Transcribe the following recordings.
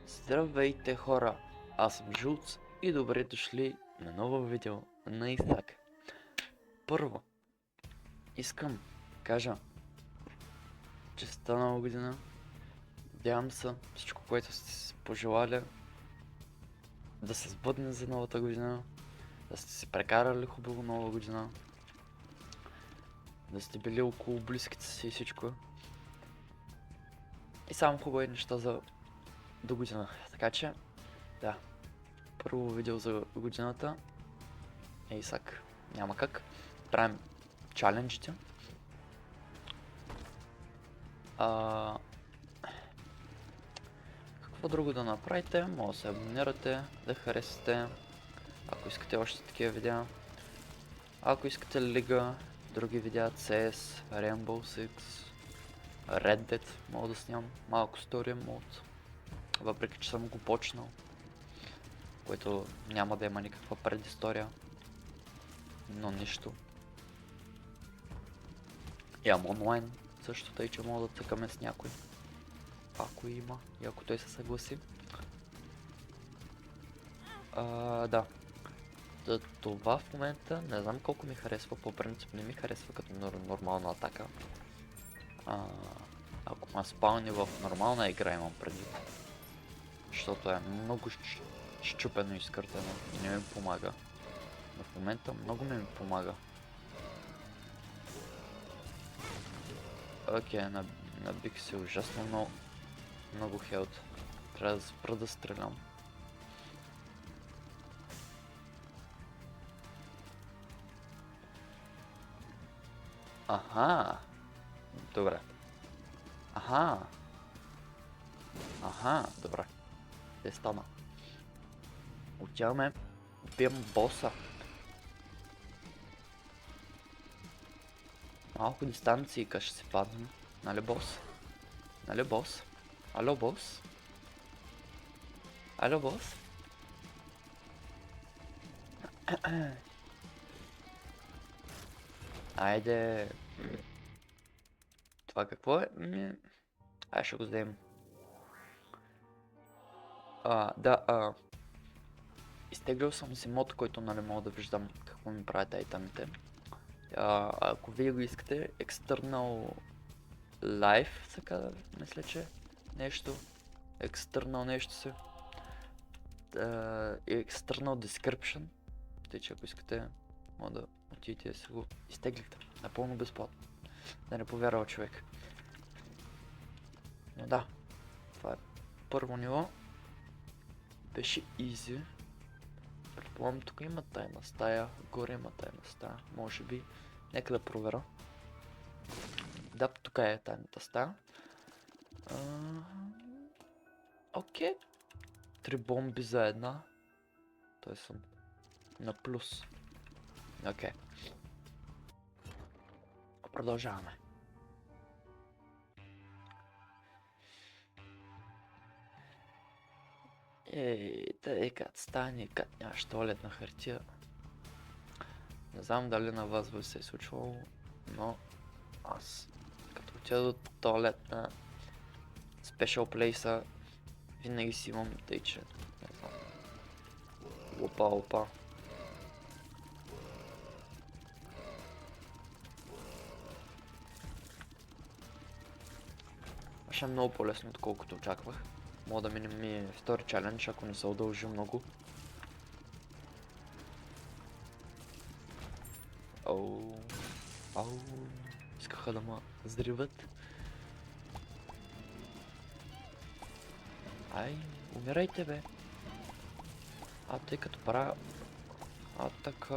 Здравейте хора, аз съм Жулц и добре дошли на ново видео на Исак. Първо, искам да кажа честита нова година. Надявам се всичко, което сте си пожелали да се сбъдне за новата година, да сте си прекарали хубаво нова година, да сте били около близките си и всичко. И само хубави неща за до година. Така че, да, първо видео за годината е Исак. Няма как. Правим чаленджите. Какво друго да направите? Може да се абонирате, да харесате, ако искате още такива видеа. Ако искате Лига, други видеа, CS, Rainbow Six, Red Dead, мога да снимам малко Story Mode, въпреки че съм го почнал, което няма да има никаква предистория, но нищо. Имам онлайн, също тъй, че мога да цъкаме с някой, ако има и ако той се съгласи. Да. Това в момента не знам колко ми харесва, по принцип не ми харесва като нормална атака. Ако ма спални в нормална игра имам предвид, защото е много щупено и скъртено и не ми помага. Но в момента много ми помага. Окей, набих се ужасно много хелт. Трябва да спра да стрелям. Аха! Добре. Аха! Добре. Те стана. Отиваме. Бием боса. Малко дистанции ще се паднем. Нали бос? Нали бос? Ало бос? Ало бос? Айде. Това какво е? Ай, ще го вземем. Изтеглил съм си мод, който нали мога да виждам какво ми правят айтемите. Ако вие го искате, External Life, така мисля, че нещо. External нещо се. External Description. Тъй, че ако искате, мога да отидете да си го изтеглите. Напълно безплатно. Да не повярва човек. Но да, това е първо ниво. Беше easy. Предполагам, тук има тайна стая, горе има тайна стая, може би. Нека да проверя. Да, тук е тайната стая. Окей. 3 бомби за една. Той съм на плюс. Окей. Продължаваме. Тъй като стане, като нямаш туалетна хартия. Не знам дали на вас ви се е случвало, но аз като отида до туалет на Special Place винаги си имам тъй, че не знам. Опа. Ще е много по-лесно, отколкото очаквах. Мога да минем и втори чалендж, ако не се удължи много. Искаха да ма взриват. Ай, умирайте бе. Тъй като правя... така...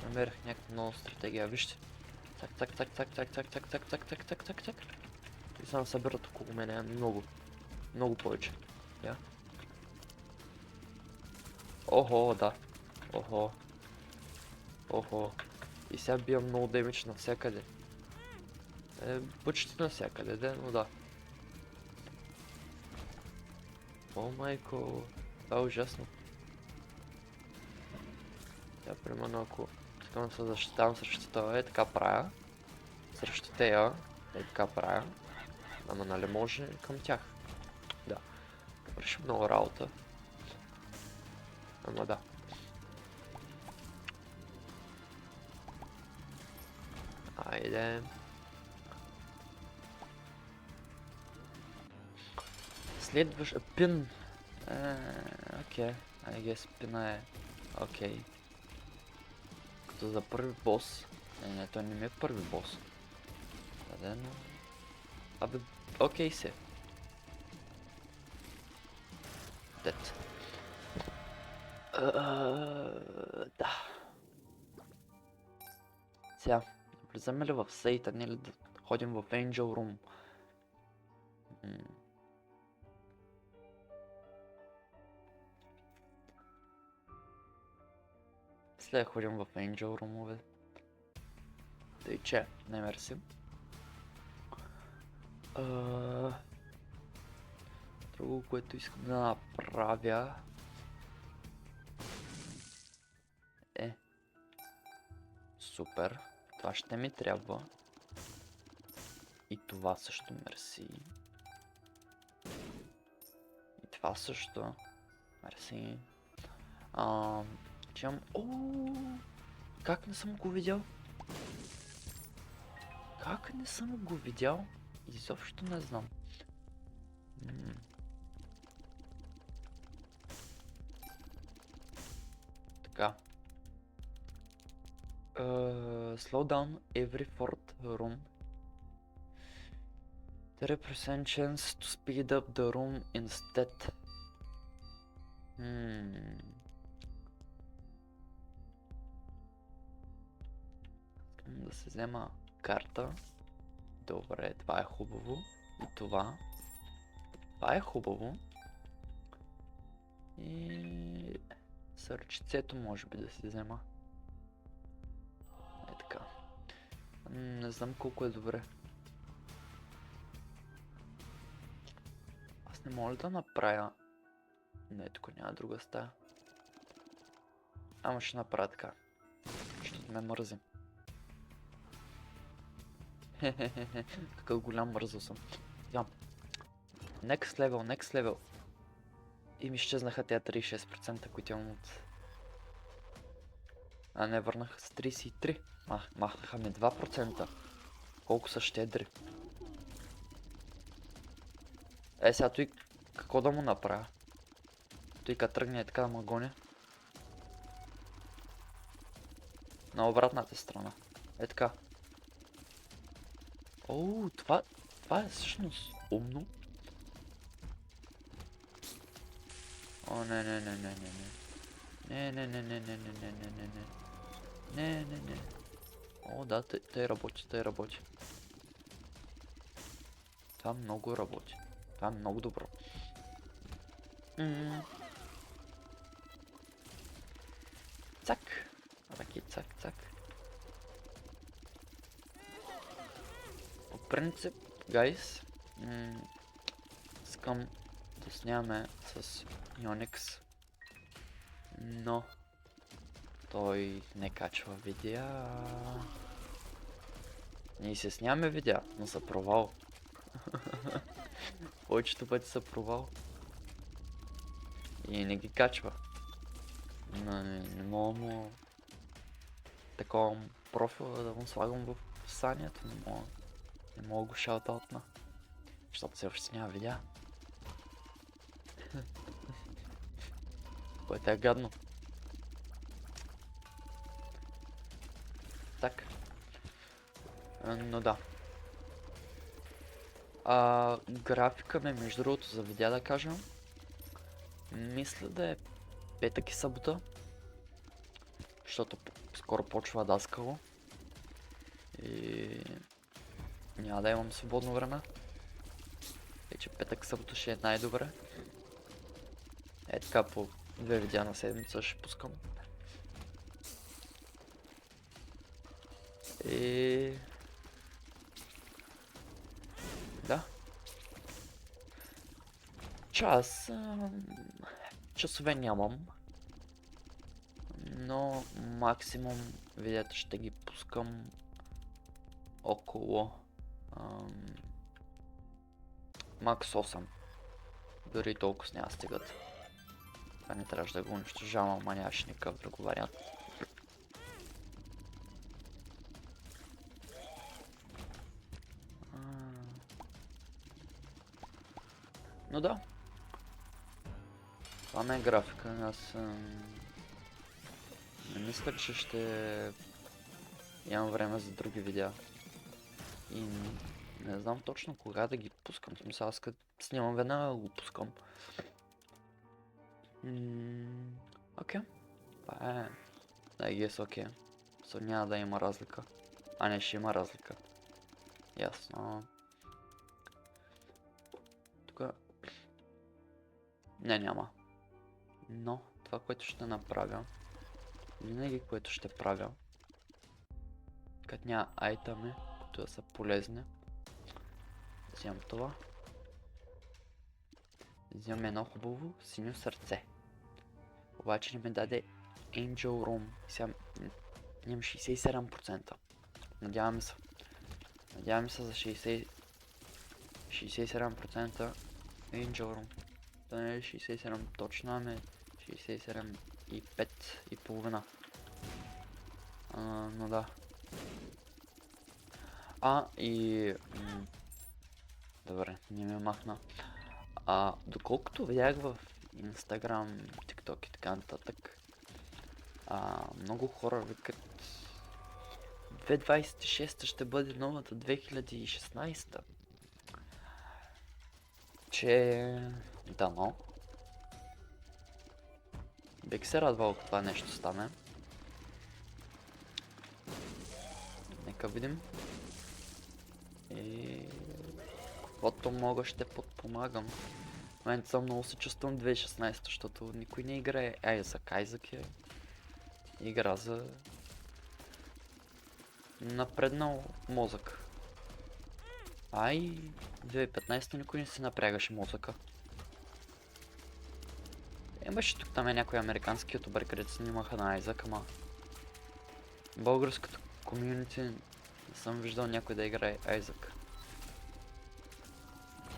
Намерих някаква нова стратегия, вижте. Так. И само събират около мене много повече. Я. Охо, да. Охо. И сега биям много демидж навсякъде. Почти навсякъде, да, но да. О, майко. Това е ужасно. Примерно ако искам да се защитавам срещу това, така правя. Срещу тея, така правя. Ама нали може към тях. Да. свърши много работа. Ама да. Айде. Следващ пин. Окей. I guess пина е окей. Като за първи бос. Не, той не ми е първи бос. Да, но... Абе, окей се. Дет. Да. Сега, влизаме ли в Сейтан или да ходим в Angel Room? След ходим в Angel Room-ове. Тъй че, не мерси. Друго, което искам да направя е... Супер. Това ще ми трябва. И това също, мерси. И това също. Мерси. Чам... Как не съм го видял? Как не съм го видял? Изобщо не знам. Така. Slow down every fourth room. 30% chance to speed up the room instead. Да се взема карта. Добре, това е хубаво. И това. Това е хубаво. И... сърчицето може би да се взема. Е така. Не знам колко е добре. Аз не мога да направя... Не, тук няма друга стая. Ама ще направя така. Ще ме мързи. Хе-хе-хе, какъв голям мързъл съм. Next level, next level. И ми изчезнаха тя 36%, които имам от... А не, върнаха с 33. Махнаха ми 2%. Колко са щедри. Сега той какво да му направя? Той като тръгне така да ме гоня. На обратната страна. Е така. Това е всъщност умно. Не. Не. Да, тъй работи. Това много работи. Това е много добро. Цак. Ръки, цак. По принцип, гайс, искам да снимаме с Yonex, но той не качва видеа. Ние се снимаме видеа, но са провал. Повечето пъти са провал. И не ги качва. Но не мога му... такова профила да му слагам в описанието, не мога го шаутаутна. Защото все още няма видеа. Което е гадно. Так. Но да. Графика ми, между другото, за видеа да кажем. Мисля да е петък и събота. Защото скоро почва даскало. И... няма да имам свободно време. Вече петък събота ще е най-добре. Е така, по 2 видеа на седмица ще пускам. И... да. Часове нямам. Но максимум видеята ще ги пускам около макс 8. Дори толкова няма стигат. Това не трябваше да го унищожавам, ама нямаше никакъв друг вариант. Но да. Това ме е графика. Аз не мисля, че ще имам време за други видеа. И не знам точно кога да ги пускам. В смисъл, аз като снимам веднага го пускам. Окей. Това е... I guess окей. So няма да има разлика. А не, ще има разлика. Ясно. Тук... Не, няма. Но, това, което ще направя... Винаги, което ще правя... Като няма айтами, които да са полезни. Взимам това. Взимам едно хубаво синьо сърце. Обаче не ми даде Angel Room. Сега имам 67%. Надявам се. Надявам се за 67% Angel Room. Да не е 67 точно, ами 67,5 и половина. Но да. И... Добре, не ме махна. Доколкото видях в Instagram, TikTok и така нататък, много хора викат 2026 ще бъде новата 2016. Че... Дано. Бих се радвал, ако това нещо стане. Нека видим. И... каквото мога ще подпомагам. В момента съм много се чувствам 2016, защото никой не играе Айзък е игра за напреднал мозък. И 2015 никой не си напрягаше мозъка. Имаше тук там някои американски ютубъри, където снимаха на Айзък, ама българското комьюнити не съм виждал някой да играе Айзък.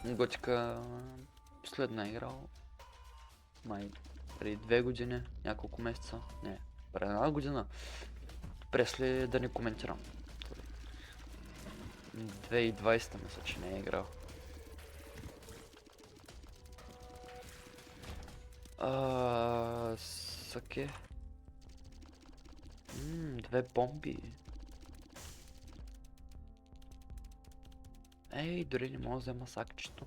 Готика последно е играл май преди 2 години, няколко месеца, не, преди 1 година. Пресли да не коментирам. 2020 мисля, че не е играл. Саке. 2 бомби. Ей, дори не мога да взема сакчето.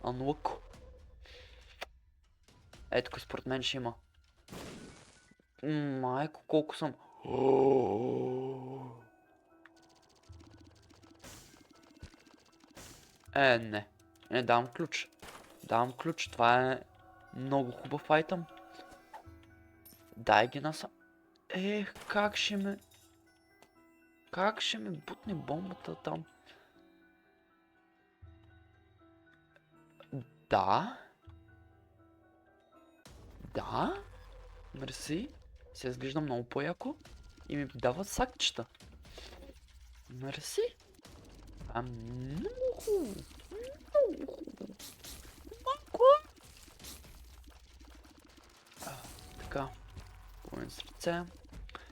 Unlock. Ето, според мен ще има. Майко, колко съм. Не. Не, давам ключ. Давам ключ. Това е много хубав айтъм. Дай ги насам. Как ще ме... Как ще ме бутне бомбата там? Да. Да. Мерси. Се изглежда много по-яко. И ми дават сакчета. Мерси. Много хубаво. Много хубаво. Малко. Така. Половин сърце.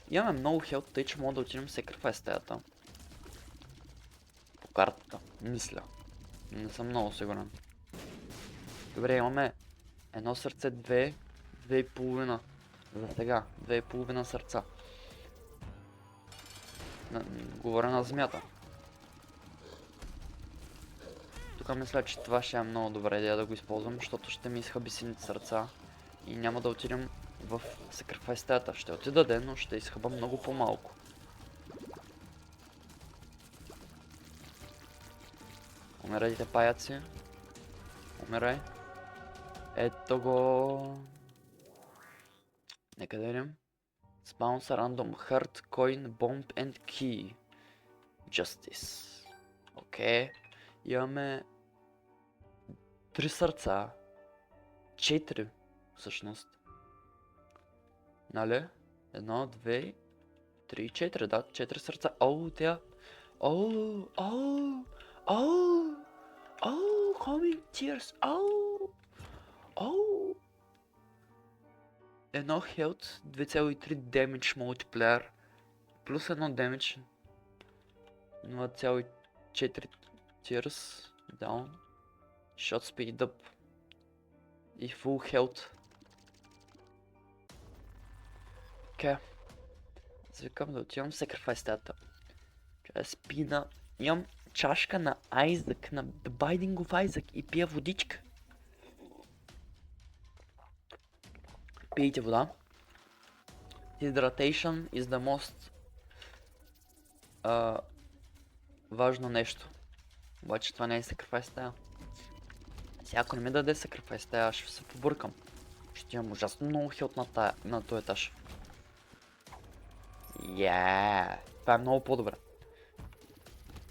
Имаме много хелт, тъй че мога да отидем в Sacrifice стаята. По картата. Мисля. Не съм много сигурен. Добре, имаме едно сърце, 2,5. За сега, 2,5 сърца. Говоря на змията. Тук мисля, че това ще е много добра идея да го използвам, защото ще ми изхъби сините сърца. И няма да отидем в Sacrifice стаята. Ще отида ден, но ще изхъба много по-малко. Умирайте, паяци. Умирай. Ето го. Нека да видим. Spawns random heart, coin, bomb and key. Justice. Окей. Имаме 3 сърца. 4 всъщност. Нали? 1, 2, 3, 4. Да, 4 сърца. Тя. Homing tears. 1 health, 2,3 damage multiplier, плюс 1 damage, 0,4 tears down, shot speed up и full health. Окей. Звикам да отивам в Sacrifice стата. Спина. Имам чашка на Айзък, на The Binding of Isaac и пия водичка. Пийте вода. Hydration is the most важно нещо. Обаче това не е Sacrifice тая. Сега ако не ми даде Sacrifice тая, аз ще се побъркам. Ще имам ужасно много хилт на този етаж. Това е много по-добре.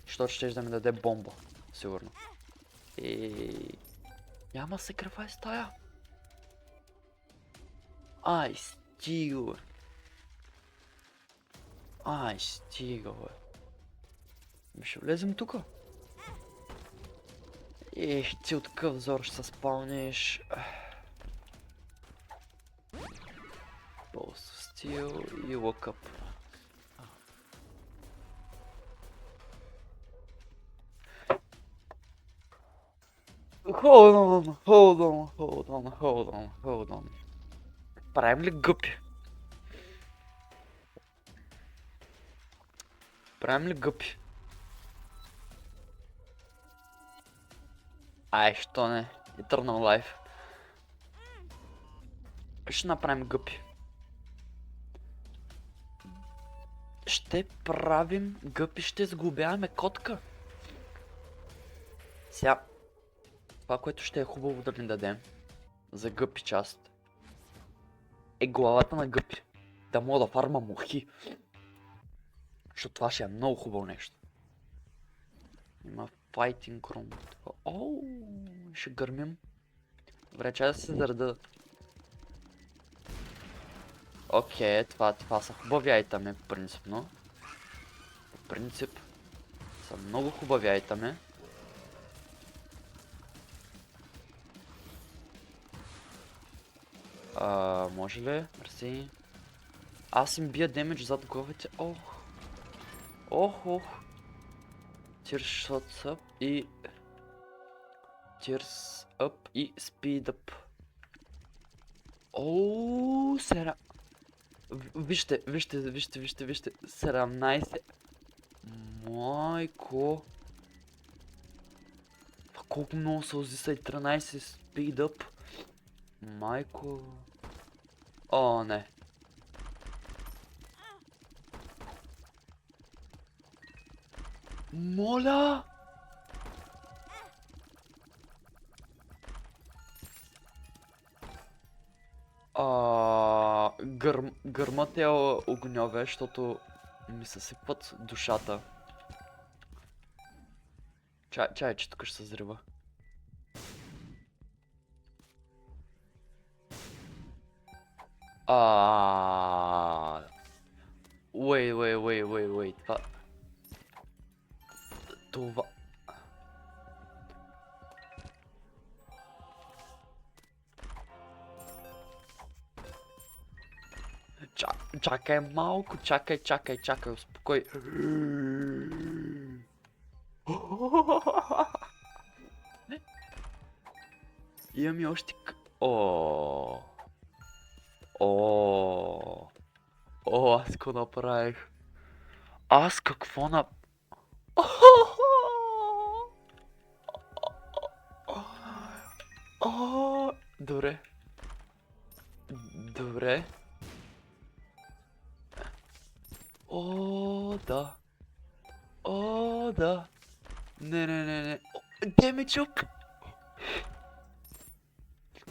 Защото ще да ми даде бомба. Сигурно. И... няма Sacrifice тая. Ай, стига. Ай, стига, бе. Ще влезем тука. Ти от такъв взор ще се спалниш. Balls of Steel и Lock Up. Hold on. Правим ли гъпи? Ай, що не? Eternal Life. Ще направим гъпи. Ще правим гъпи, ще сглобяваме котка. Сега, това, което ще е хубаво да ни дадем за гъпи част, е главата на гъпи. Да мога да фарма мухи. Защото това ще е много хубаво нещо. Има Fighting Room. Оу, ще гърмим. Добре, чай да се зареда. Окей, това са хубави айтами, принципно. По принцип, са много хубави айтами. Може ли? Мерси. Аз им бия демидж зад главите. Ох. Tears shots up и... Tears up и speed up. Ооо, сера... Вижте. 17. Майко. Колко много сълзи са и 13 speed up. Майко. О, не. Моля! Гърмът е огньове, защото ми съсипват душата. Чай, че тук ще се взрива. Wait, това... Чакай малко, чакай, успокой. Имам и още... Аз какво направих? Аз какво на... Добре. Да. Не. Damage up!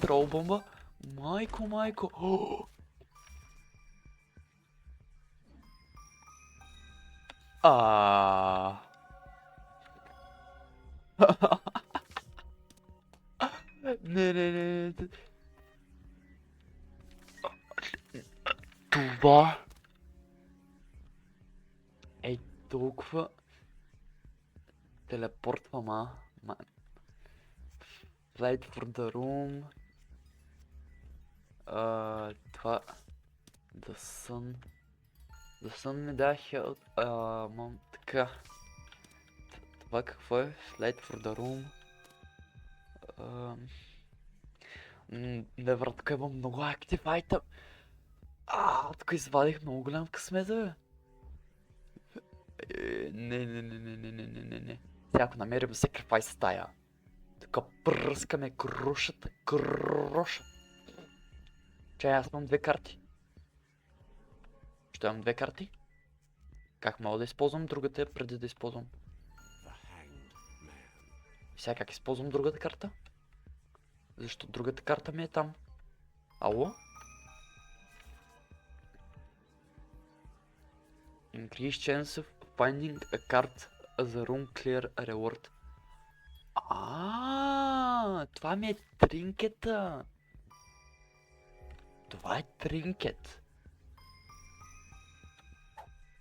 Трол бомба. Майко. Не. Това е толкова... Телепортвам, Wait for the room. това... The Sun... The Sun ми да хелп... Мам... Така... Това какво е? Flight for the room... Не, брат, тук има много актив айтъм. Тук извадих много голям късмет, бе. Не. Сега ако намерим sacrifice стая. Тук пръскаме крошата. Чай, аз имам 2 карти. Що имам 2 карти? Как мога да използвам другата преди да използвам? Сега как използвам другата карта? Защо другата карта ми е там? Ало? Increase chance of finding a card as a room clear reward. Това ми е тринкета. Това е тринкет.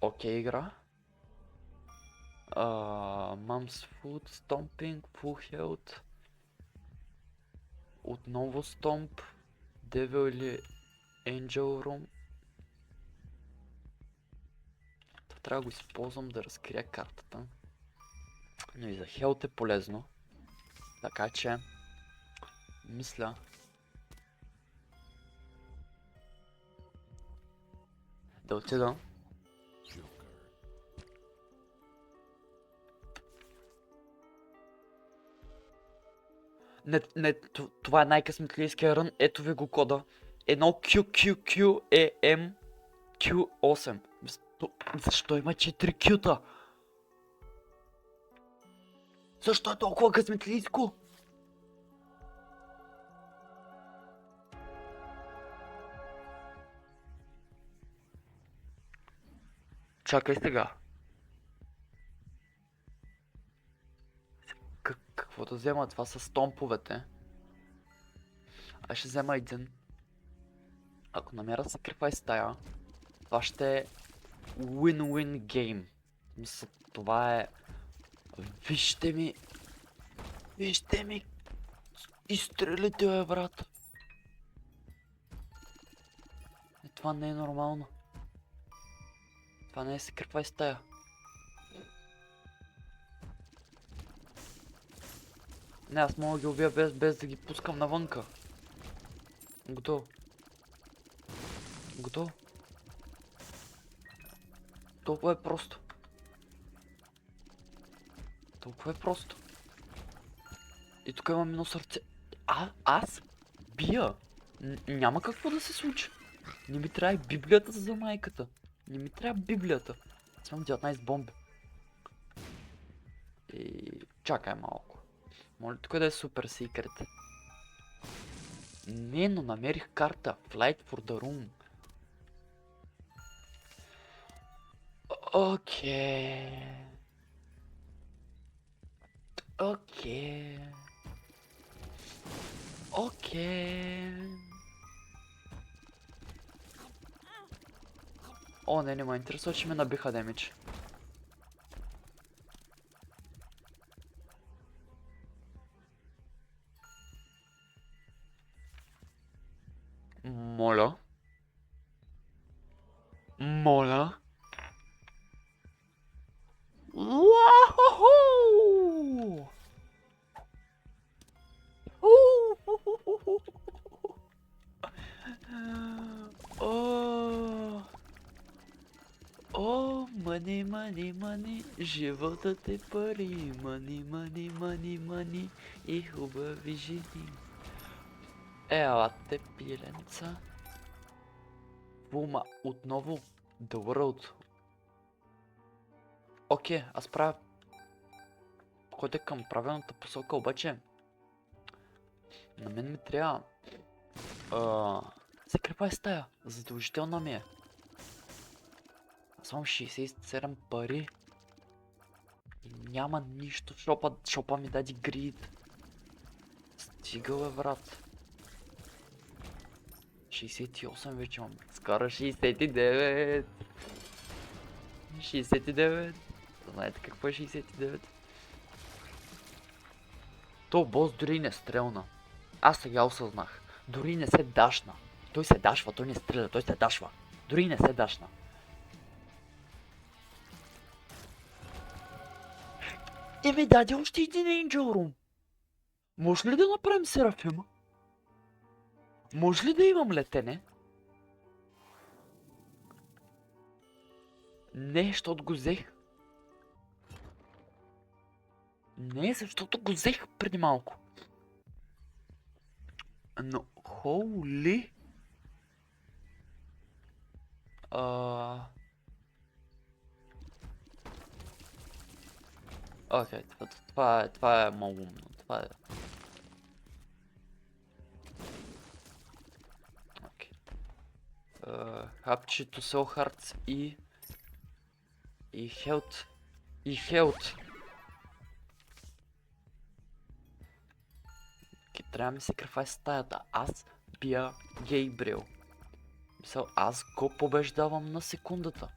Окей, игра. Mom's food, stomping, full health. Отново стомп. Devil или Angel Room. Трябва да го използвам да разкрия картата. Но и за хелт е полезно. Така че... Мисля... Да отида. Не, това е най-късметлийския рън. Ето ви го кода. 1QQQEM Q8. Защо има 4 Q-та? Защо е толкова късметлийско? Чакай сега. Какво да взема? Това са стомповете. Аз ще взема един. Ако намеря sacrifice стая, това ще е win-win game. Мисля, това е... Вижте ми... Изстрелите, бе, брат. Това не е нормално. Това не е sacrifice стая. Не, аз мога да ги убия без да ги пускам навънка. Готово. Толкова е просто. И тук имам едно сърце. Аз бия. Няма какво да се случи. Не ми трябва и библията за майката. Не ми трябва библията. Аз имам 19 бомби. И чакай малко. Моля тук да е супер секрет. Не, но намерих карта. Flight for the room. Окей. О, не ме интересува, че ме набиха демидж. Моля. Уаху! Мани, животът е пари, мани и хубави жени. Елате, пиленца. Бума, отново The World. Окей, аз правя... Ходя към правилната посока, обаче... На мен ми трябва... sacrifice стая, задължителна ми е. Аз имам 67 пари. И няма нищо в шопа, шопа ми даде грид. Стига, бе, брат. 68 вече имам. Скоро 69. 69. Знаете какво е 69? То бос дори не стрелна. Аз сега осъзнах. Дори не се дашна. Той се дашва, той не стреля, той се дашва. Дори не се дашна. Еми даде още един Angel Room. Може ли да направим Серафима? Може ли да имам летене? Не, защото го взех. Не, защото го взех преди малко. Но, хоули... Окей, това е много умно. Това е... Окей. Хапчето Soul Hearts и Health. И Health. Окей, трябва да ми се кръфай стаята. Аз бия Гейбрил. Мисъл, аз го побеждавам на секундата.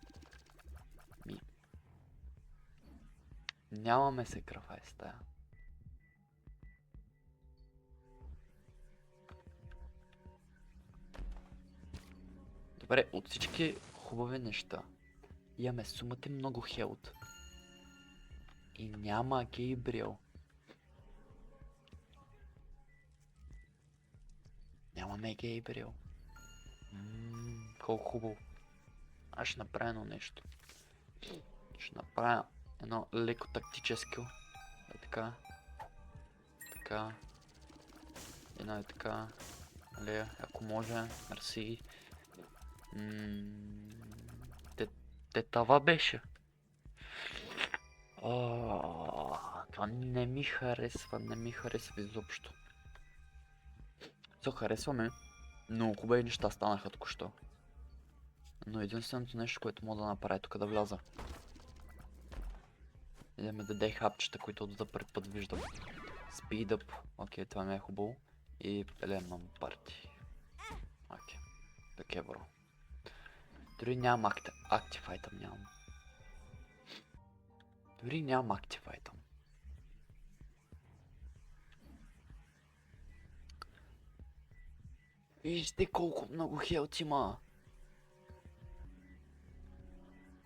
Нямаме се кръфай стая. Добре, от всички хубави неща имаме сумата много хелт. И няма Гейбрил. Нямаме Гейбрил. Колко хубаво. Аз ще направя едно нещо. Ще направя едно леко тактическо. Е така. Така. Едно е така. Нали, ако може. Мерси. Това беше. Това не ми харесва, изобщо. Харесваме. Много хубави неща станаха току-що. Но единственото нещо, което мога да направя тук да вляза. И да ме даде хапчета, които за първи път виждам. Speed up. Окей, това ми е хубаво. И Lemon Party. Окей. Така бро. Дори нямам Active Item, нямам. Дори нямам Active Item. Вижте колко много хелт има.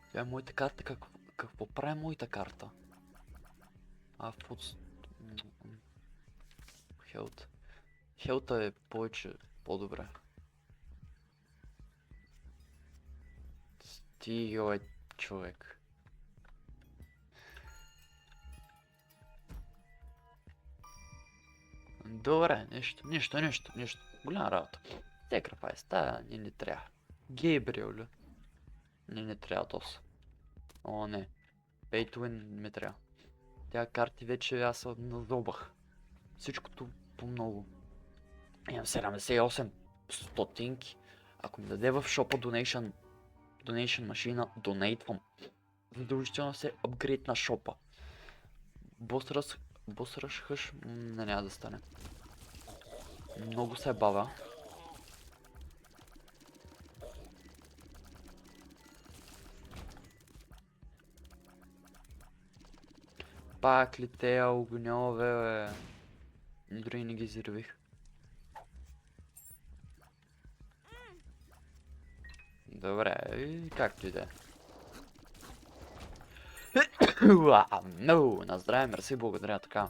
Това е моята карта. Какво прави моята карта? Хелт. Хелта е повече по-добре. Стига, човек. Добре, нещо. Голяма работа. Sacrifice, стая не трябва. Гейбрил ли? Не трябва тоса. О, не. Pay to win ми трябва. Тя карти вече аз назобах. Всичкото по много. Имам 78 стотинки. Ако ми даде в шопа donation машина, донейтвам. Задължително се апгрейд на шопа. Бос ръш хъш, няма да стане. Много се бавя. Пак ли те огньове, бе? Дори не ги взривих. Добре, както и да е. На здраве, мерси, благодаря, така.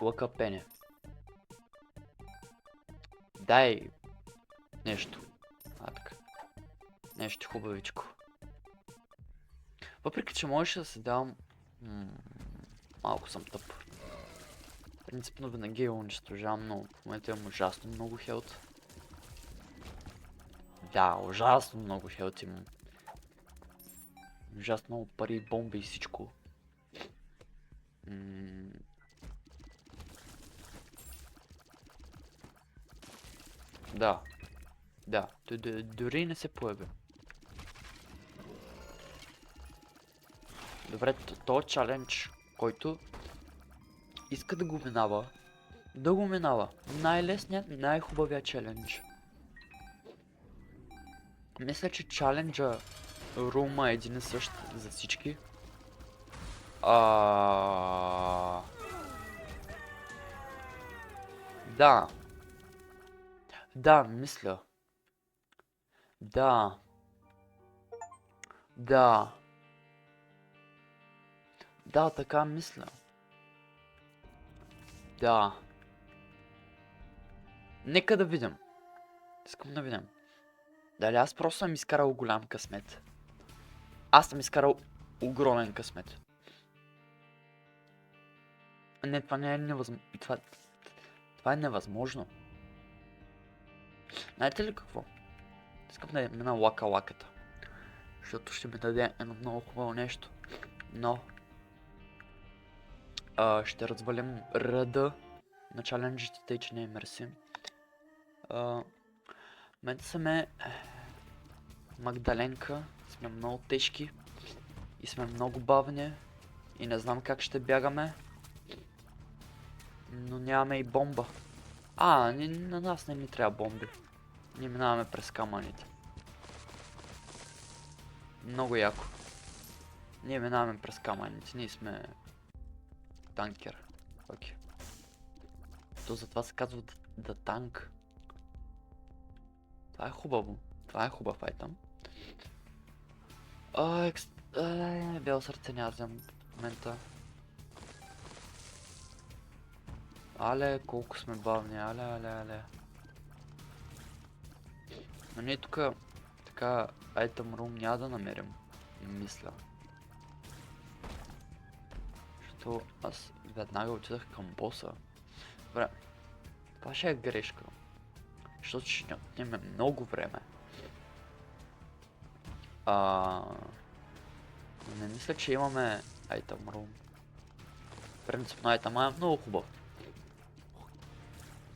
Лъка пене. Дай нещо. Така. Нещо хубавичко. Въпреки, че можеше да се давам... малко съм тъп. Принципно винаги я унищожавам, но в момента имам ужасно много хелт. Да, ужасно много хелт имам. Ужасно много пари, бомби и всичко. Да. Да, дори не се появи. Добре, този чалендж, който иска да го минава. Най-лесният, най-хубавия чалендж. Мисля, че чаленджа Рума е един и същ за всички. Да. Да, мисля. Да. Да. Да, така мисля. Да. Нека да видим. Искам да видим. Дали аз просто съм изкарал голям късмет? Аз съм изкарал огромен късмет. Не, това не е невъзможно. Това е невъзможно. Знаете ли какво? Искам да мина лака-лаката. Защото ще ми даде едно много хубаво нещо. Но ще развалим ръда на чаленджите, тъй че не е мерси. В момента сме Магдаленка, сме много тежки и сме много бавни и не знам как ще бягаме, но нямаме и бомба. На нас не ни трябва бомби. Ние минаваме през камъните. Много яко. Ние минаваме през камъните, ние сме танкер. Окей. То затова се казва да танк. Това е хубаво. Това е хубав айтъм. Бяло сърце няма взем в момента. Але, колко сме бавни, але. Но ние тук така айтъм рум няма да намерим, мисля. Защото аз веднага отидах към боса. Добре, това ще е грешка. Защото ще отнеме много време. Не мисля, че имаме айтъм рум. Принципно айтъм е много хубав.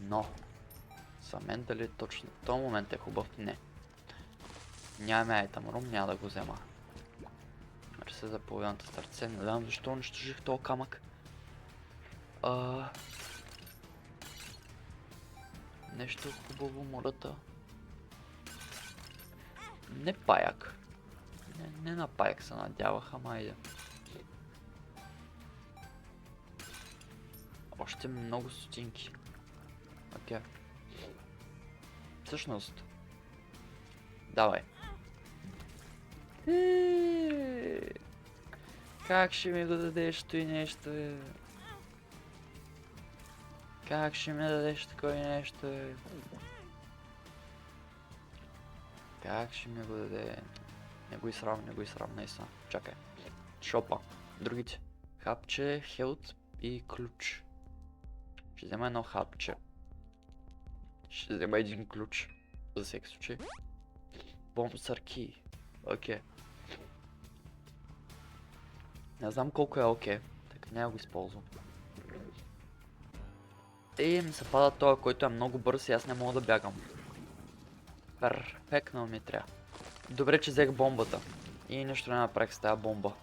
Но за мен дали точно в този момент е хубав? Не. Нямаме айтъм рум, няма да го взема. Мерси за половината сърце, не знам защо унищожих този камък. Нещо хубаво мората. Не паяк. Не на паяк се надявах, ама айде. Още много стотинки. Окей. Всъщност. Давай. Как ще ми го дадеш той нещо, бе? Как ще ми дадеш такова нещо, бе? Как ще ми го даде? Не го изсрам, наистина. Чакай. Шопа. Другите. Хапче, хелт и ключ. Ще взема едно хапче. Ще взема един ключ. За всеки случай. Бомбсър ки. Окей. Не знам колко е окей. Така няма го използвам. Ми се пада този, който е много бърз и аз не мога да бягам. Перфектно ми трябва. Добре, че взех бомбата. И нищо не направих с тази бомба.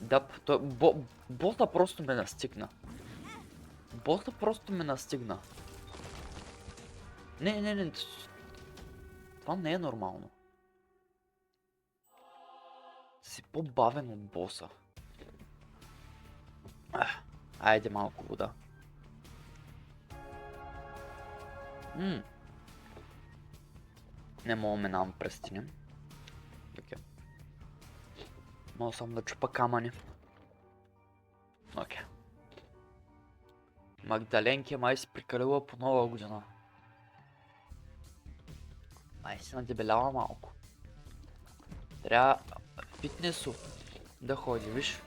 Да, боса просто ме настигна. Не. Това не е нормално. Си по-бавен от боса. Айде малко вода. Не мога минавам през стеня. Окей. Мога само да чупа камъни. Окей. Магдаленки май си прикалила по нова година. Май си надебелява малко. Трябва фитнесо да ходи, виж.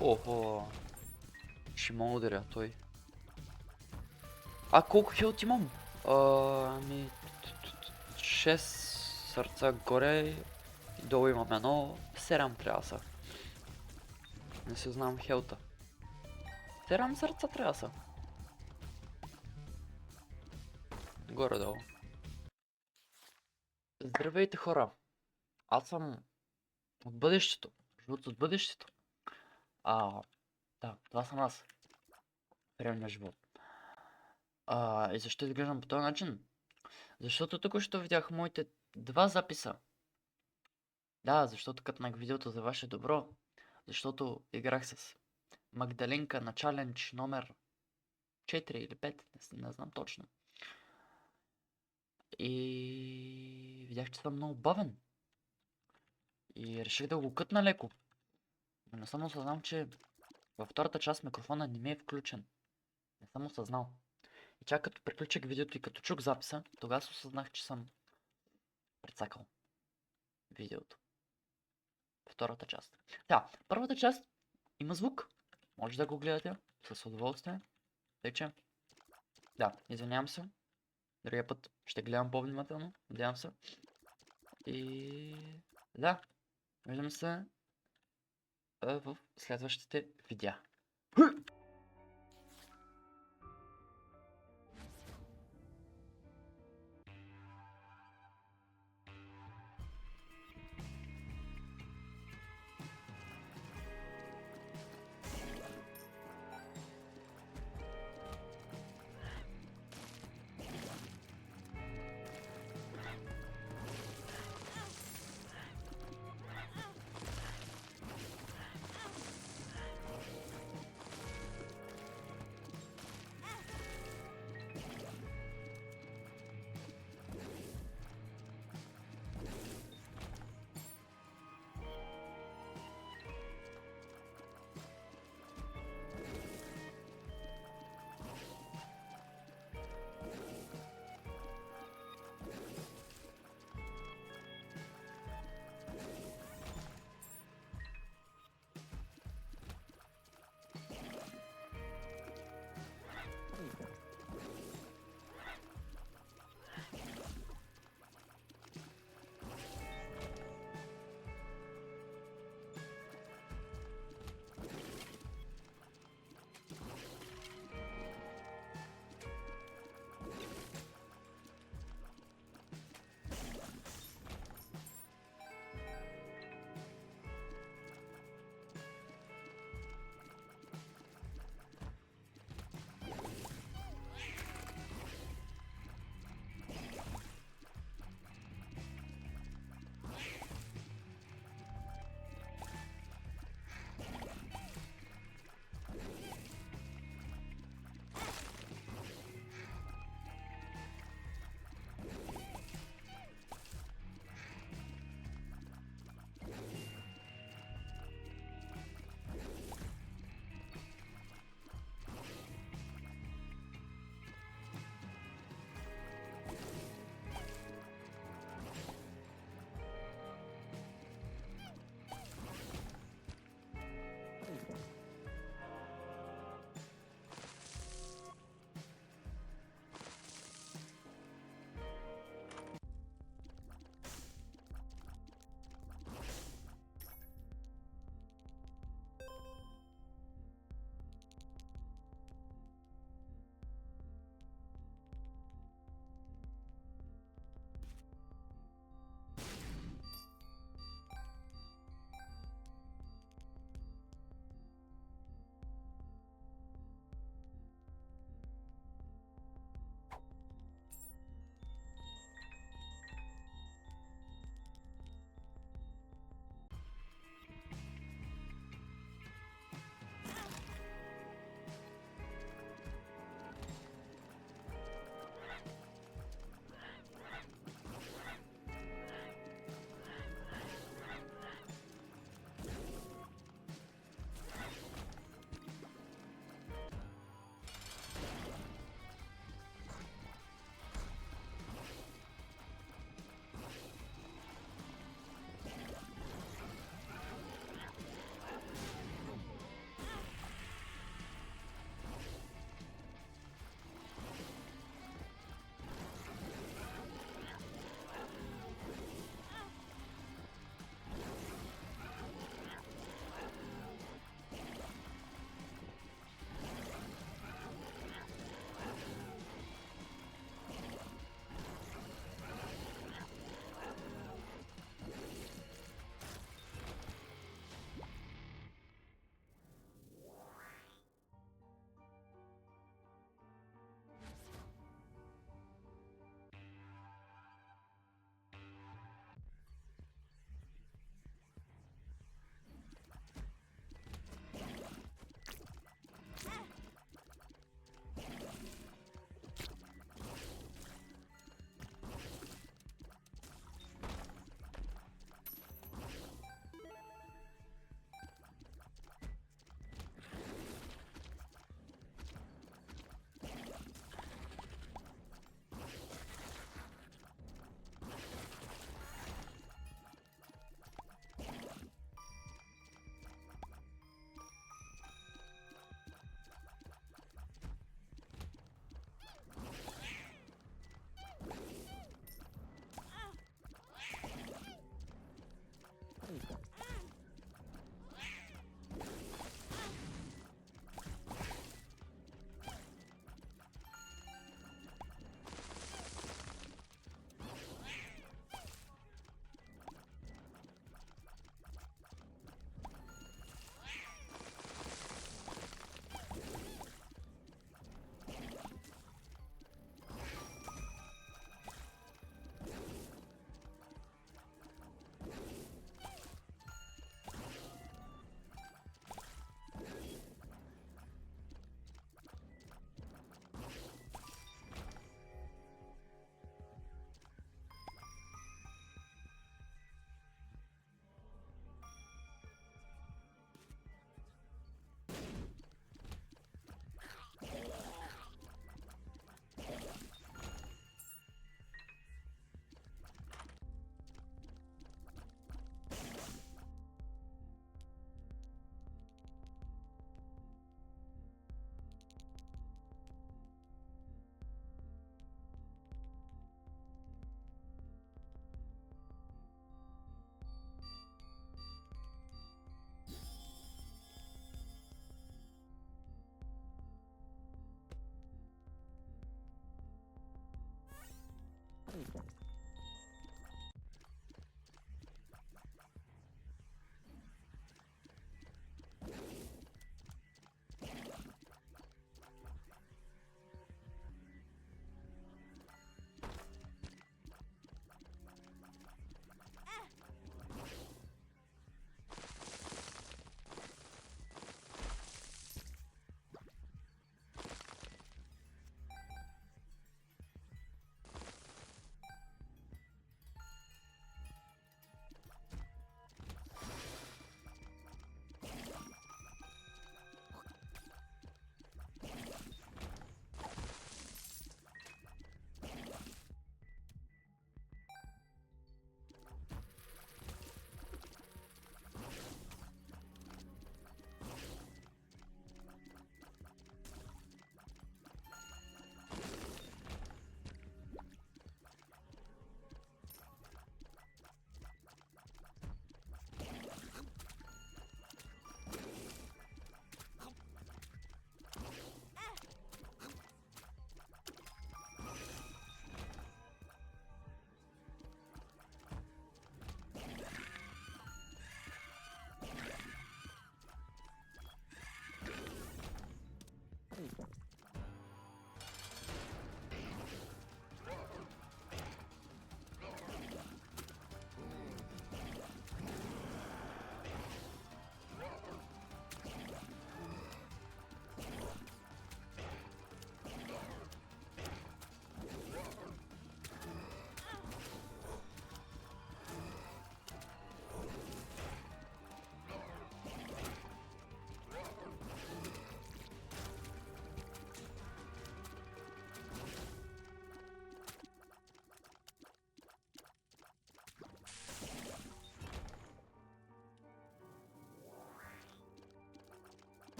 Охо. Ще му ударя той. Колко хилт имам? 6 сърца горе и долу имам едно. 7 трябва са. Не си знам хелта. 7 сърца трябва са. Горе-долу. Здравейте, хора. Аз съм от бъдещето. Живот от бъдещето. Да, това съм аз. Реалния живот. И защо изглеждам по този начин? Защото тук що видях моите 2 записа. Да, защото катнах видеото за ваше добро. Защото играх с Магдалинка на чалендж номер 4 или 5, не знам точно. И видях, че съм много бавен. И реших да го кътна леко. Но не съм осъзнал, че във втората част микрофона не ми е включен. Не съм осъзнал. И чак като приключих видеото и като чух записа, тогава се осъзнах, че съм прецакал видеото. Втората част. Да, първата част има звук. Може да го гледате с удоволствие. Тъй че, да, извинявам се. Другия път ще гледам по-внимателно. Надявам се. И да, виждам се в следващите видеа.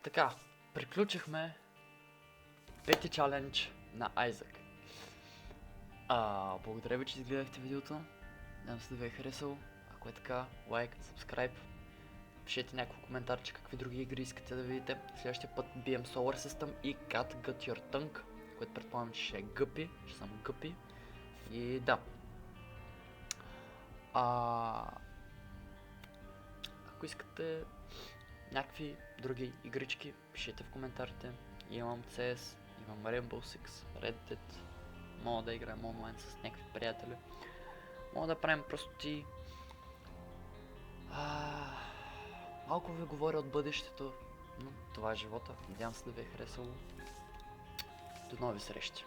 Така, приключихме пети чалендж на Айзък. Благодаря ви, че изгледахте видеото. Надявам се да ви е харесало. Ако е така, лайк, сабскрайб. Пишете някакво коментарче какви други игри искате да видите. Следващия път бием Solar System и Cat Gut Your Tongue, което предполагам, че ще е гъпи, ще съм гъпи. И да. Ако искате някакви други игрички, пишете в коментарите. Имам CS, имам Rainbow Six, Red Dead. Мога да играем онлайн с някакви приятели. Мога да правим простоти. Малко ви говоря от бъдещето, но това е живота. Надявам се да ви е харесало. До нови срещи!